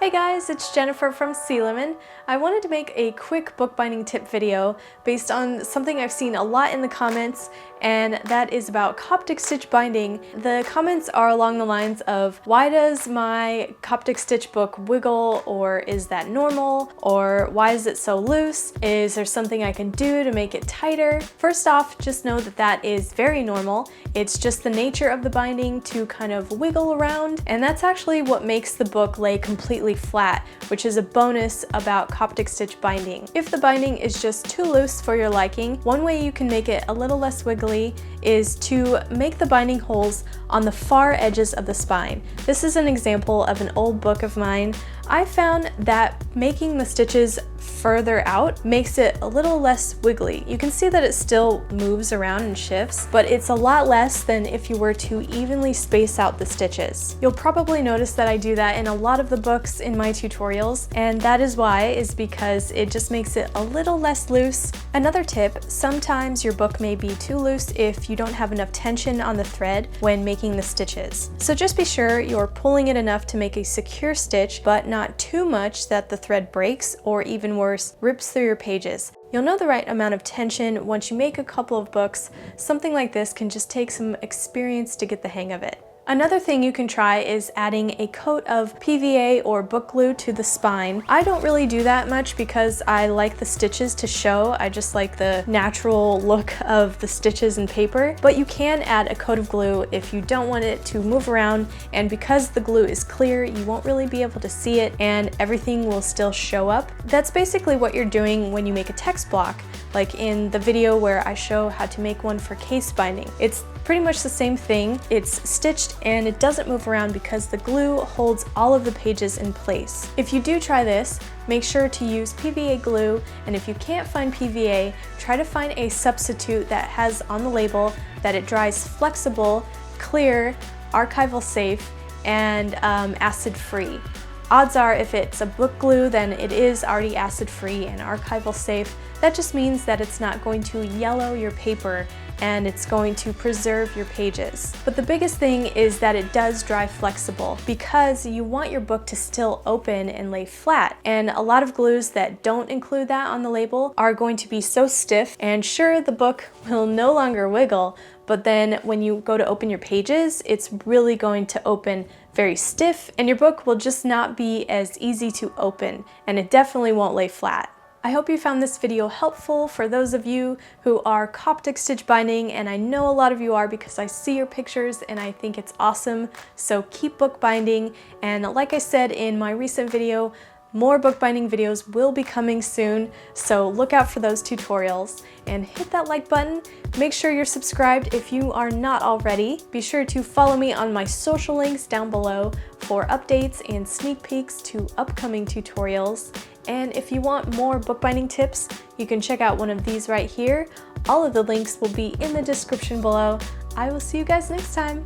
Hey guys, it's Jennifer from heysealemon. I wanted to make a quick bookbinding tip video based on something I've seen a lot in the comments, and that is about Coptic stitch binding. The comments are along the lines of, why does my Coptic stitch book wiggle, or is that normal, or why is it so loose? Is there something I can do to make it tighter? First off, just know that that is very normal. It's just the nature of the binding to kind of wiggle around, and that's actually what makes the book lay completely flat, which is a bonus about Coptic stitch binding. If the binding is just too loose for your liking, one way you can make it a little less wiggly is to make the binding holes on the far edges of the spine. This is an example of an old book of mine. I found that making the stitches further out makes it a little less wiggly. You can see that it still moves around and shifts, but it's a lot less than if you were to evenly space out the stitches. You'll probably notice that I do that in a lot of the books in my tutorials, and that is why, is because it just makes it a little less loose. Another tip, sometimes your book may be too loose if you don't have enough tension on the thread when making the stitches. So just be sure you're pulling it enough to make a secure stitch, but not too much that the thread breaks, or even worse, rips through your pages. You'll know the right amount of tension once you make a couple of books. Something like this can just take some experience to get the hang of it. Another thing you can try is adding a coat of PVA or book glue to the spine. I don't really do that much because I like the stitches to show. I just like the natural look of the stitches and paper, but you can add a coat of glue if you don't want it to move around, and because the glue is clear, you won't really be able to see it and everything will still show up. That's basically what you're doing when you make a text block, like in the video where I show how to make one for case binding. It's pretty much the same thing. It's stitched and it doesn't move around because the glue holds all of the pages in place. If you do try this, make sure to use PVA glue, and if you can't find PVA, try to find a substitute that has on the label that it dries flexible, clear, archival safe, and acid free. Odds are if it's a book glue, then it is already acid free and archival safe. That just means that it's not going to yellow your paper and it's going to preserve your pages. But the biggest thing is that it does dry flexible, because you want your book to still open and lay flat. And a lot of glues that don't include that on the label are going to be so stiff, and sure, the book will no longer wiggle, but then when you go to open your pages, it's really going to open very stiff, and your book will just not be as easy to open, and it definitely won't lay flat. I hope you found this video helpful for those of you who are Coptic stitch binding, and I know a lot of you are because I see your pictures and I think it's awesome. So keep bookbinding, and like I said in my recent video, more bookbinding videos will be coming soon, so look out for those tutorials. And hit that like button. Make sure you're subscribed if you are not already. Be sure to follow me on my social links down below for updates and sneak peeks to upcoming tutorials. And if you want more bookbinding tips, you can check out one of these right here. All of the links will be in the description below. I will see you guys next time.